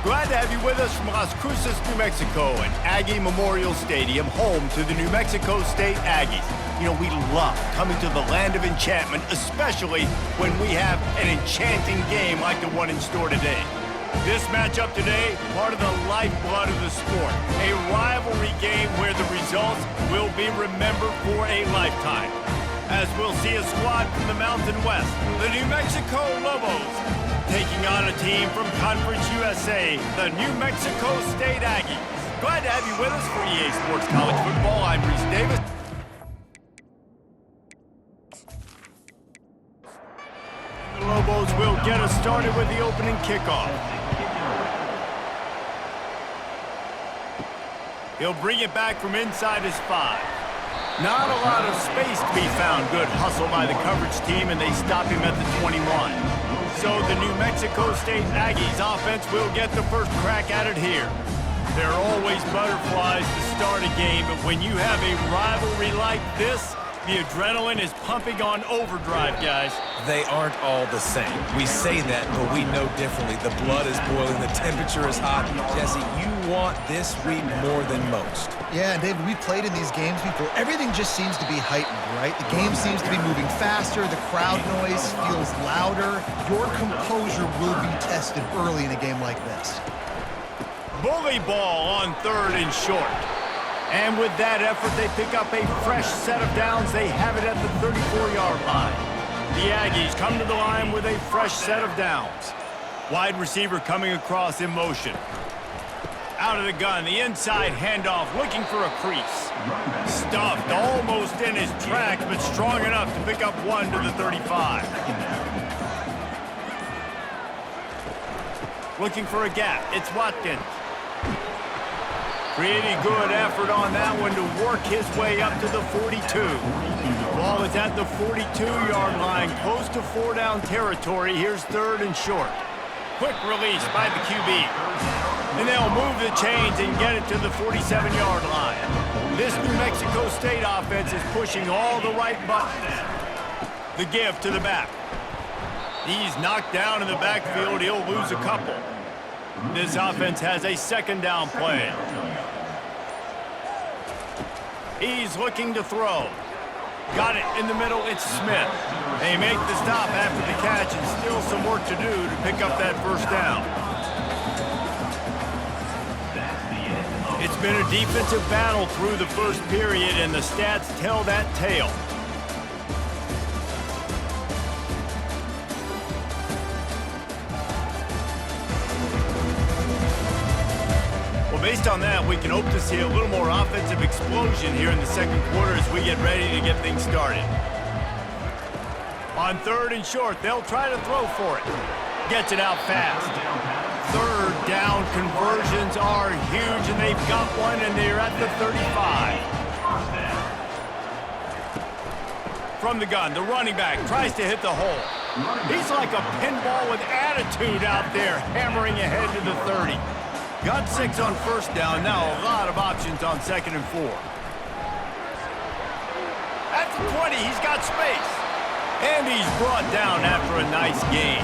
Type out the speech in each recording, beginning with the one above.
Glad to have you with us from Las Cruces, New Mexico, and Aggie Memorial Stadium, home to the New Mexico State Aggies. You know, we love coming to the land of enchantment, especially when we have an enchanting game like the one in store today. This matchup today, part of the lifeblood of the sport, a rivalry game where the results will be remembered for a lifetime. As we'll see a squad from the Mountain West, the New Mexico Lobos, taking on a team from Conference USA, the New Mexico State Aggies. Glad to have you with us for EA Sports College Football. I'm Reese Davis. The Lobos will get us started with the opening kickoff. He'll bring it back from inside his 5. Not a lot of space to be found. Good hustle by the coverage team, and they stop him at the 21. So the New Mexico State Aggies offense will get the first crack at it here. There are always butterflies to start a game, but when you have a rivalry like this, the adrenaline is pumping on overdrive, guys. They aren't all the same. We say that, but we know differently. The blood is boiling, the temperature is hot. Jesse, you want this week more than most. Yeah, and David, we played in these games before. Everything just seems to be heightened, right? The game seems to be moving faster. The crowd noise feels louder. Your composure will be tested early in a game like this. Bully ball on 3rd and short. And with that effort, they pick up a fresh set of downs. They have it at the 34-yard line. The Aggies come to the line with a fresh set of downs. Wide receiver coming across in motion. Out of the gun, the inside handoff, looking for a crease. Stuffed almost in his tracks, but strong enough to pick up 1 to the 35. Looking for a gap, it's Watkins. Pretty good effort on that one to work his way up to the 42. Ball is at the 42-yard line, close to 4-down territory. Here's 3rd and short. Quick release by the QB. And they'll move the chains and get it to the 47-yard line. This New Mexico State offense is pushing all the right buttons. The give to the back. He's knocked down in the backfield. He'll lose a couple. This offense has a 2nd down play. He's looking to throw. Got it in the middle, it's Smith. They make the stop after the catch and still some work to do to pick up that 1st down. It's been a defensive battle through the first period, and the stats tell that tale. Based on that, we can hope to see a little more offensive explosion here in the 2nd quarter as we get ready to get things started. On 3rd and short, they'll try to throw for it. Gets it out fast. 3rd down conversions are huge, and they've got one, and they're at the 35. From the gun, the running back tries to hit the hole. He's like a pinball with attitude out there, hammering ahead to the 30. Got 6 on 1st down, now a lot of options on 2nd and 4. At the 20, he's got space. And he's brought down after a nice gain.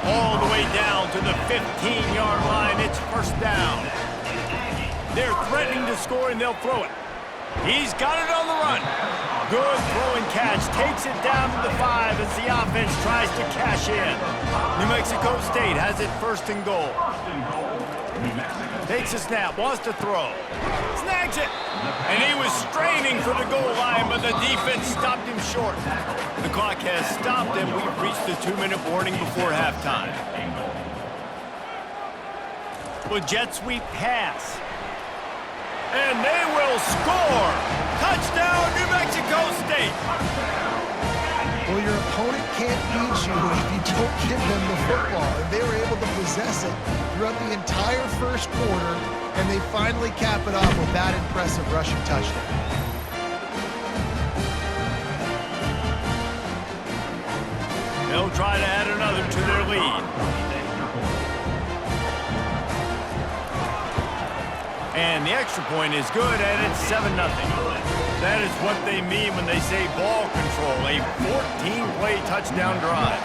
All the way down to the 15-yard line, it's 1st down. They're threatening to score, and they'll throw it. He's got it on the run. Good throw and catch, takes it down to the 5 as the offense tries to cash in. New Mexico State has it 1st and goal. Takes a snap, wants to throw. Snags it! And he was straining for the goal line, but the defense stopped him short. The clock has stopped, and we've reached the 2-minute warning before halftime. Well, jet sweep pass. And they will score! Touchdown, New Mexico State! Well, your opponent can't beat you if you don't give them the football. And they were able to possess it throughout the entire 1st quarter, and they finally cap it off with that impressive rushing touchdown. They'll try to add another to their lead. And the extra point is good, and it's 7-0. That is what they mean when they say ball control, a 14-play touchdown drive.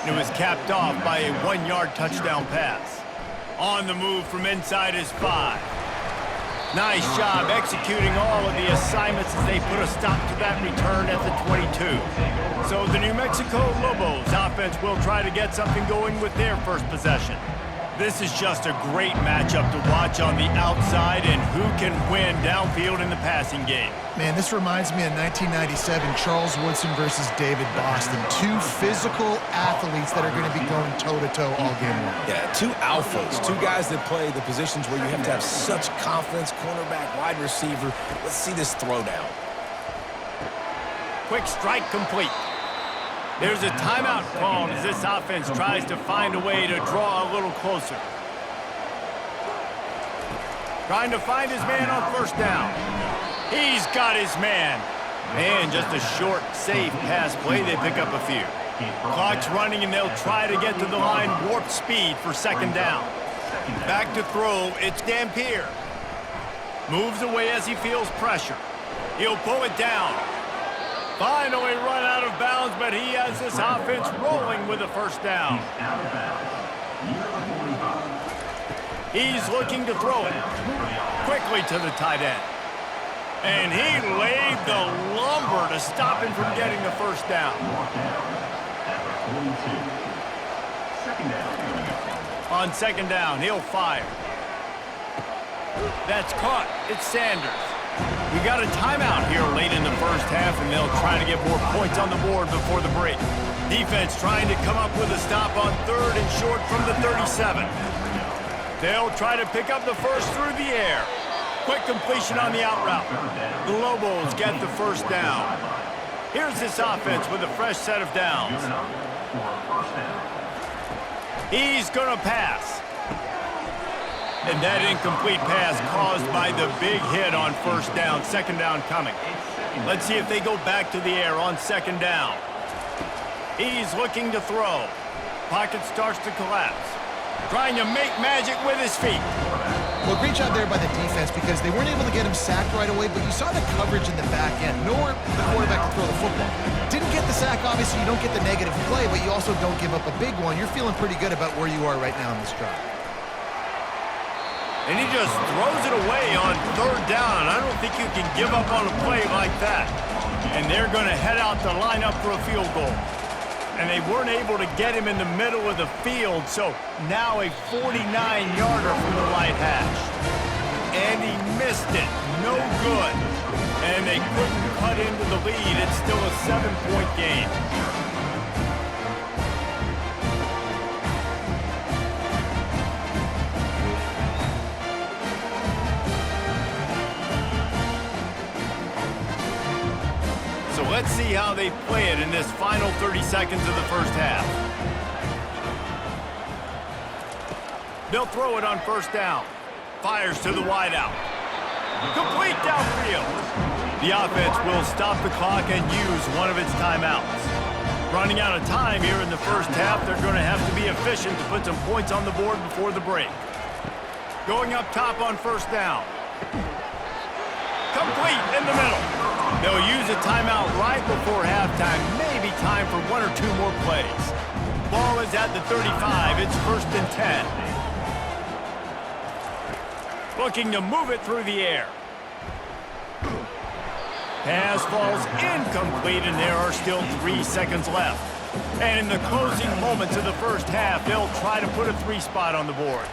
And it was capped off by a 1-yard touchdown pass. On the move from inside is 5. Nice job executing all of the assignments as they put a stop to that return at the 22. So the New Mexico Lobos offense will try to get something going with their first possession. This is just a great matchup to watch on the outside and who can win downfield in the passing game. Man, this reminds me of 1997, Charles Woodson versus David Boston. Two physical athletes that are going to be going toe-to-toe all game long. Yeah, two alphas, two guys that play the positions where you have to have such confidence, cornerback, wide receiver. Let's see this throwdown. Quick strike complete. There's a timeout called as this offense tries to find a way to draw a little closer. Trying to find his man on first down. He's got his man. And just a short, safe pass play. They pick up a few. Clock's running, and they'll try to get to the line warp speed for second down. Back to throw. It's Dampier. Moves away as he feels pressure. He'll pull it down. Finally run out of bounds, but he has this offense rolling with a first down. He's looking to throw it quickly to the tight end. And he laid the lumber to stop him from getting the first down. On second down, he'll fire. That's caught. It's Sanders. We got a timeout here late in the first half, and they'll try to get more points on the board before the break. Defense trying to come up with a stop on 3rd and short from the 37. They'll try to pick up the first through the air. Quick completion on the out route. The Lobos get the first down. Here's this offense with a fresh set of downs. He's going to pass. And that incomplete pass caused by the big hit on first down. Second down coming. Let's see if they go back to the air on second down. He's looking to throw. Pocket starts to collapse. Trying to make magic with his feet. Well, great job there by the defense because they weren't able to get him sacked right away, but you saw the coverage in the back end. Nowhere for the quarterback to throw the football. Didn't get the sack, obviously you don't get the negative play, but you also don't give up a big one. You're feeling pretty good about where you are right now in this drive. And he just throws it away on 3rd down. I don't think you can give up on a play like that. And they're going to head out to line up for a field goal. And they weren't able to get him in the middle of the field, so now a 49-yarder from the right hash. And he missed it. No good. And they couldn't cut into the lead. It's still a 7-point game. So let's see how they play it in this final 30 seconds of the first half. They'll throw it on first down. Fires to the wideout. Complete downfield. The offense will stop the clock and use one of its timeouts. Running out of time here in the first half, they're going to have to be efficient to put some points on the board before the break. Going up top on first down. Complete in the middle. They'll use a timeout right before halftime. Maybe time for 1 or 2 more plays. Ball is at the 35. It's 1st and 10. Looking to move it through the air. Pass falls incomplete, and there are still 3 seconds left. And in the closing moments of the first half, they'll try to put a 3 spot on the board.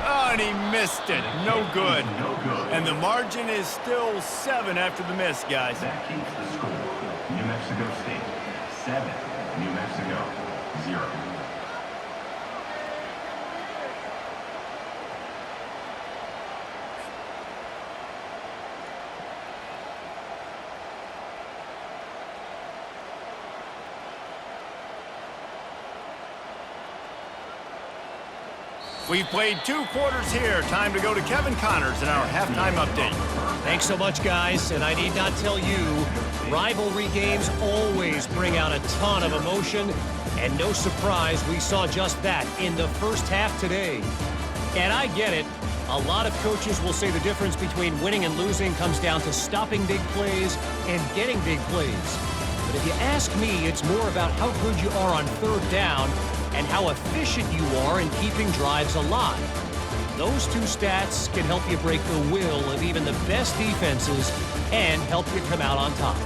Oh, and he missed it. No good. And the margin is still 7 after the miss, guys. That keeps the score. New Mexico State 7, New Mexico 0. We've played 2 quarters here. Time to go to Kevin Connors in our halftime update. Thanks so much, guys. And I need not tell you, rivalry games always bring out a ton of emotion. And no surprise, we saw just that in the first half today. And I get it. A lot of coaches will say the difference between winning and losing comes down to stopping big plays and getting big plays. But if you ask me, it's more about how good you are on third down and how efficient you are in keeping drives alive. Those two stats can help you break the will of even the best defenses and help you come out on top.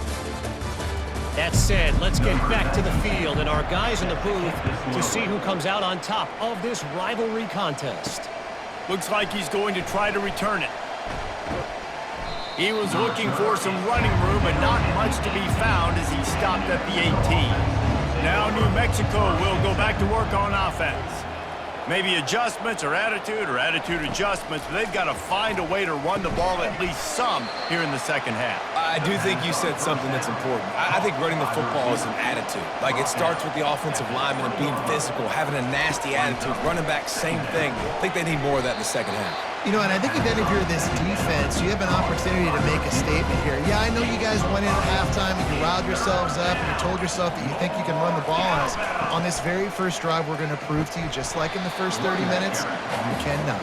That said, let's get back to the field and our guys in the booth to see who comes out on top of this rivalry contest. Looks like he's going to try to return it. He was looking for some running room, but not much to be found as he stopped at the 18. Now New Mexico will go back to work on offense. Maybe adjustments or attitude adjustments, but they've got to find a way to run the ball at least some here in the second half. I do think you said something that's important. I think running the football is an attitude. Like, it starts with the offensive lineman and being physical, having a nasty attitude. Running back, same thing. I think they need more of that in the second half. You know, and I think if any of you are this defense, you have an opportunity to make a statement here. Yeah, I know you guys went in at halftime and you riled yourselves up and you told yourself that you think you can run the ball on us. On this very first drive, we're going to prove to you, just like in the first 30 minutes, you cannot.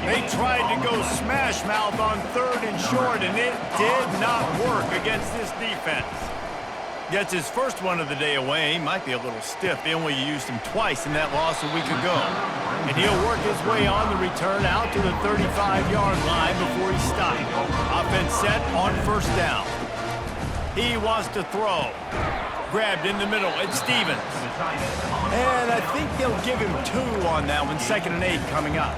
They tried to go smash mouth on third and short, and it did not work against this defense. Gets his first one of the day away. He might be a little stiff. They only used him twice in that loss a week ago. And he'll work his way on the return out to the 35-yard line before he stopped. Offense set on first down. He wants to throw. Grabbed in the middle. It's Stevens. And I think they'll give him 2 on that one. 2nd and 8 coming up.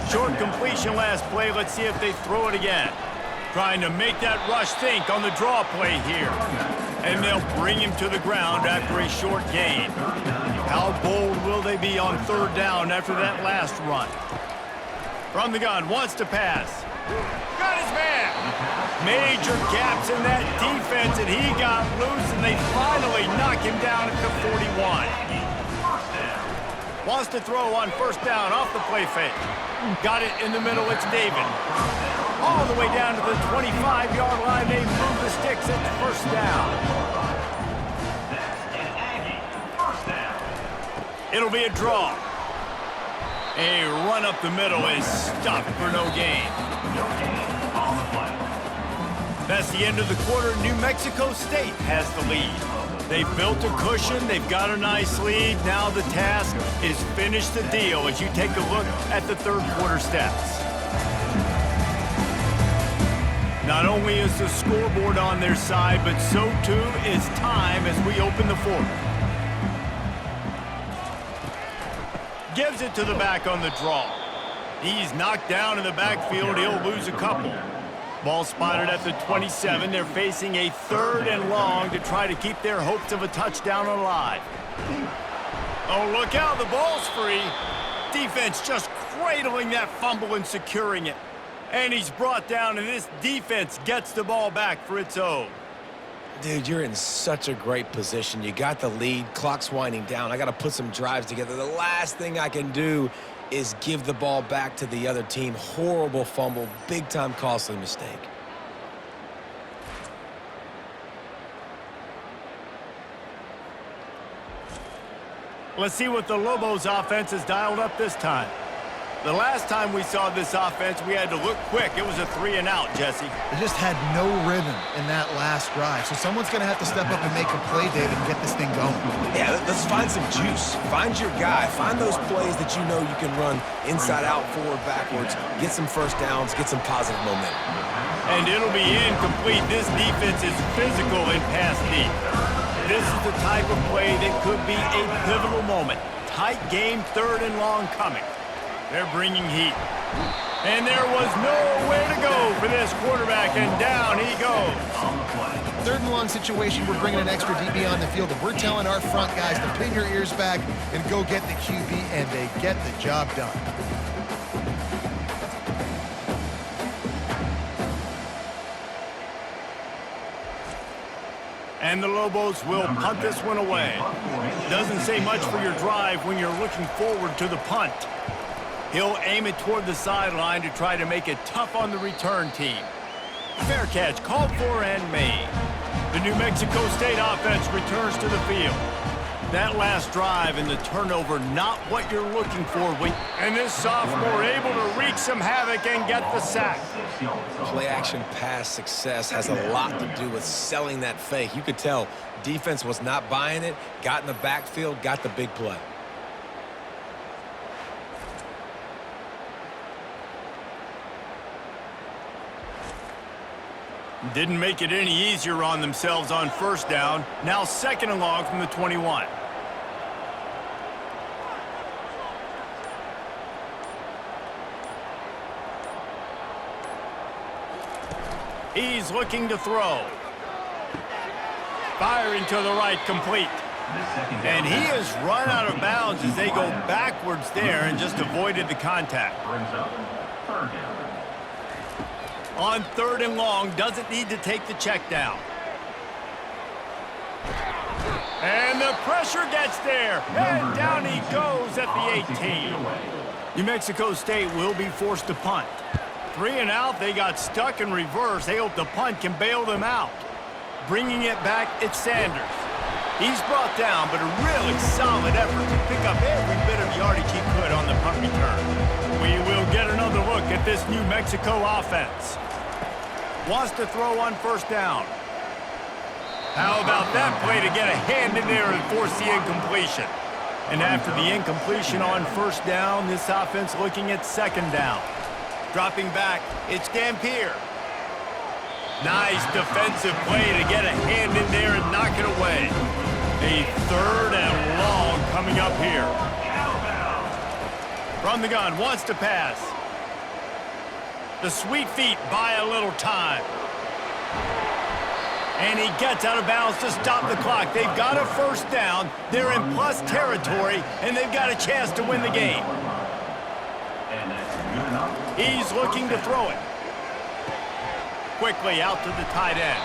Short completion last play. Let's see if they throw it again. Trying to make that rush think on the draw play here. And they'll bring him to the ground after a short gain. How bold will they be on third down after that last run? From the gun, wants to pass. Got his man. Major gaps in that defense, and he got loose, and they finally knock him down at the 41. Wants to throw on first down off the play fake. Got it in the middle, it's David. All the way down to the 25-yard line, they move the sticks at first down. It'll be a draw. A run up the middle is stopped for no gain. That's the end of the quarter. New Mexico State has the lead. They've built a cushion. They've got a nice lead. Now the task is finish the deal as you take a look at the third quarter stats. Not only is the scoreboard on their side, but so too is time as we open the fourth. Gives it to the back on the draw. He's knocked down in the backfield. He'll lose a couple. Ball spotted at the 27. They're facing a 3rd and long to try to keep their hopes of a touchdown alive. Oh, look out. The ball's free. Defense just cradling that fumble and securing it. And he's brought down, and this defense gets the ball back for its own. Dude, you're in such a great position. You got the lead. Clock's winding down. I got to put some drives together. The last thing I can do is give the ball back to the other team. Horrible fumble. Big-time costly mistake. Let's see what the Lobos offense has dialed up this time. The last time we saw this offense, we had to look quick. It was a 3 and out, Jesse. They just had no rhythm in that last drive. So someone's going to have to step up and make a play, David, and get this thing going. Yeah, let's find some juice. Find your guy. Find those plays that you know you can run inside out, forward, backwards. Get some first downs. Get some positive momentum. And it'll be incomplete. This defense is physical and pass deep. This is the type of play that could be a pivotal moment. Tight game, 3rd and long coming. They're bringing heat. And there was nowhere to go for this quarterback, and down he goes. 3rd and long situation, we're bringing an extra DB on the field, and we're telling our front guys to pin your ears back and go get the QB, and they get the job done. And the Lobos will punt this one away. Doesn't say much for your drive when you're looking forward to the punt. He'll aim it toward the sideline to try to make it tough on the return team. Fair catch called for and made. The New Mexico State offense returns to the field. That last drive and the turnover, not what you're looking for. And this sophomore able to wreak some havoc and get the sack. Play action pass success has a lot to do with selling that fake. You could tell defense was not buying it, got in the backfield, got the big play. Didn't make it any easier on themselves on first down. Now 2nd and long from the 21. He's looking to throw. Firing to the right, complete. And he has run out of bounds as they go backwards there and just avoided the contact. Brings up 3rd down. On 3rd and long, doesn't need to take the check down. And the pressure gets there. And down he goes at the 18. New Mexico State will be forced to punt. 3 and out, they got stuck in reverse. They hope the punt can bail them out. Bringing it back, it's Sanders. He's brought down, but a really solid effort to pick up every bit of yardage he could on the punt return. We will get another look at this New Mexico offense. Wants to throw on 1st down. How about that play to get a hand in there and force the incompletion? And after the incompletion on 1st down, this offense looking at 2nd down. Dropping back, it's Dampier. Nice defensive play to get a hand in there and knock it away. A 3rd and long coming up here. From the gun, wants to pass. The sweet feet buy a little time. And he gets out of bounds to stop the clock. They've got a 1st down. They're in plus territory, and they've got a chance to win the game. He's looking to throw it. Quickly out to the tight end.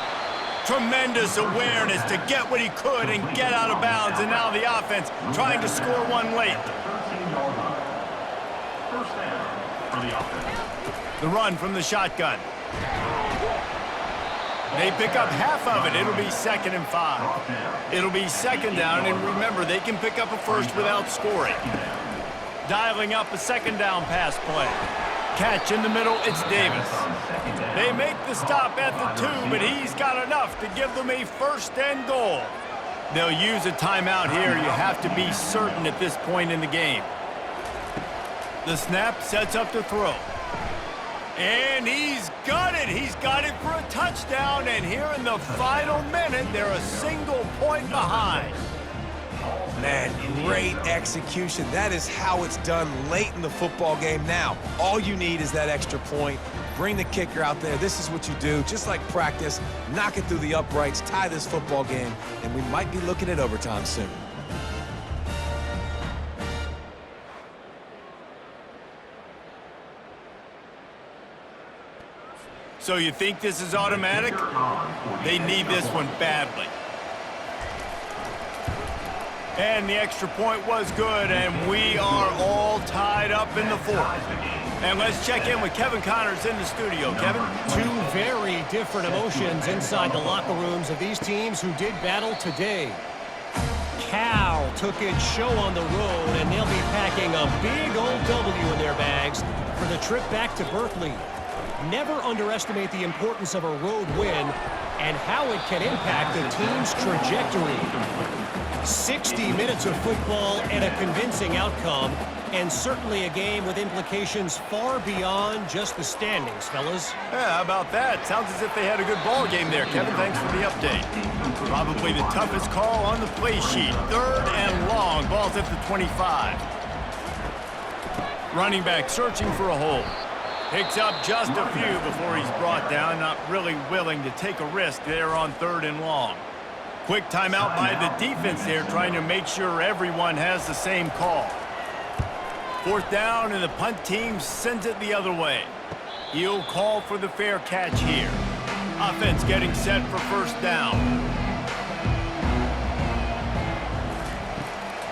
Tremendous awareness to get what he could and get out of bounds, and now the offense trying to score one late. 1st down for the offense. The run from the shotgun. They pick up half of it. It'll be 2nd and 5. It'll be 2nd down, and remember, they can pick up a 1st without scoring. Dialing up a 2nd down pass play. Catch in the middle, it's Davis. They make the stop at the 2, but he's got enough to give them a 1st and goal. They'll use a timeout here. You have to be certain at this point in the game. The snap sets up to throw. And he's got it. He's got it for a touchdown. And here in the final minute, they're a single point behind. Man, great execution. That is how it's done late in the football game. Now, all you need is that extra point. Bring the kicker out there. This is what you do. Just like practice, knock it through the uprights, tie this football game, and we might be looking at overtime soon. So you think this is automatic? They need this one badly. And the extra point was good, and we are all tied up in the 4th. And let's check in with Kevin Connors in the studio. Kevin? 2 very different emotions inside the locker rooms of these teams who did battle today. Cal took its show on the road, and they'll be packing a big old W in their bags for the trip back to Berkeley. Never underestimate the importance of a road win and how it can impact a team's trajectory. 60 minutes of football and a convincing outcome, and certainly a game with implications far beyond just the standings, fellas. Yeah, how about that? Sounds as if they had a good ball game there, Kevin. Thanks for the update. Probably the toughest call on the play sheet. 3rd and long. Ball's at the 25. Running back searching for a hole. Picks up just a few before he's brought down. Not really willing to take a risk there on 3rd and long. Quick timeout by the defense there, trying to make sure everyone has the same call. 4th down, and the punt team sends it the other way. He'll call for the fair catch here. Offense getting set for 1st down.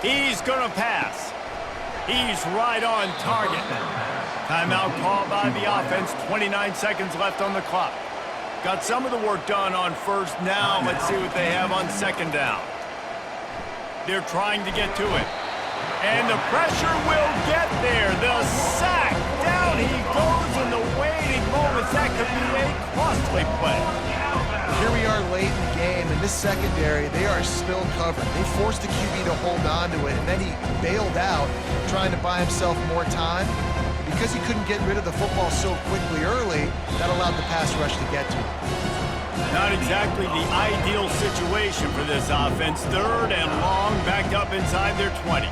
He's going to pass. He's right on target. Timeout called by the offense. 29 seconds left on the clock. Got some of the work done on 1st. Now let's see what they have on 2nd down. They're trying to get to it. And the pressure will get there. The sack. Down he goes in the waiting moments. That could be a costly play. Here we are late in the game, and this secondary, they are still covered. They forced the QB to hold on to it, and then he bailed out, trying to buy himself more time. Because he couldn't get rid of the football so quickly early, that allowed the pass rush to get to him. Not exactly the ideal situation for this offense. 3rd and long, backed up inside their 20.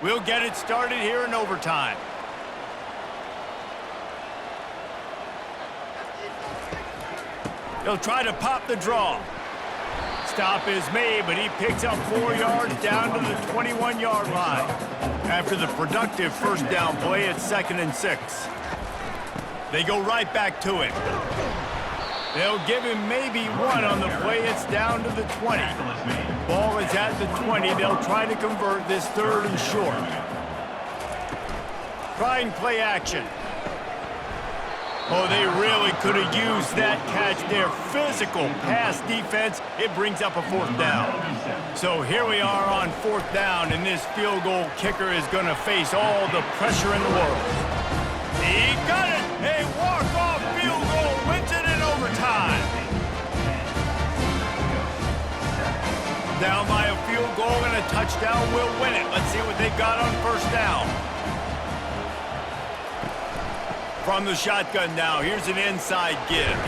We'll get it started here in overtime. He'll try to pop the draw. Stop is made, but he picks up 4 yards down to the 21-yard line. After the productive first down play, it's 2nd and 6. They go right back to it. They'll give him maybe 1 on the play. It's down to the 20. Ball is at the 20. They'll try to convert this 3rd and short. Try and play action. Oh, they really could have used that catch there. Physical pass defense. It brings up a 4th down. So here we are on 4th down, and this field goal kicker is going to face all the pressure in the world. He got it! A walk-off field goal wins it in overtime. Down by a field goal and a touchdown will win it. Let's see what they've got on 1st down. From the shotgun now, here's an inside give.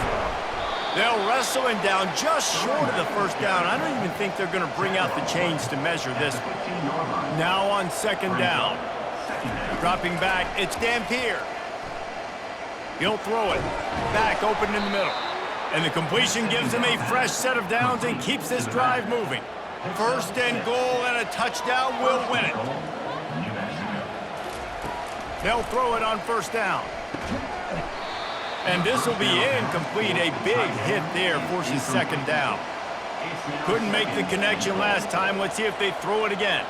They'll wrestle him down just short of the 1st down. I don't even think they're going to bring out the chains to measure this one. Now on 2nd down. Dropping back, it's Dampier. He'll throw it. Back open in the middle. And the completion gives him a fresh set of downs and keeps this drive moving. 1st and goal and a touchdown will win it. They'll throw it on 1st down. And this will be incomplete. A big hit there forces 2nd down. Couldn't make the connection last time. Let's see if they throw it again.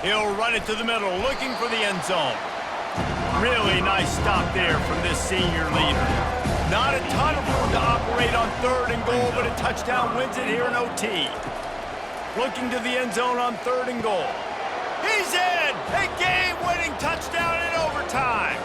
He'll run it to the middle, looking for the end zone. Really nice stop there from this senior leader. Not a ton of room to operate on 3rd and goal, but a touchdown wins it here in OT. Looking to the end zone on 3rd and goal. He's in! A game-winning touchdown in overtime.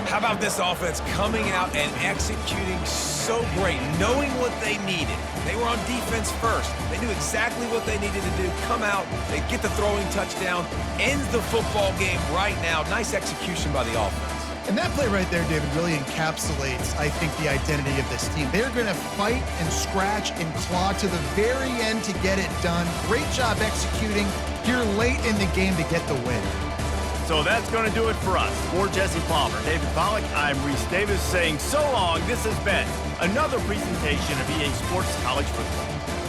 How about this offense coming out and executing so great, knowing what they needed. They were on defense first. They knew exactly what they needed to do. Come out, they get the throwing touchdown, ends the football game right now. Nice execution by the offense. And that play right there, David, really encapsulates, I think, the identity of this team. They're going to fight and scratch and claw to the very end to get it done. Great job executing here late in the game to get the win. So that's going to do it for us. For Jesse Palmer, David Pollack, I'm Reese Davis saying so long. This has been another presentation of EA Sports College Football.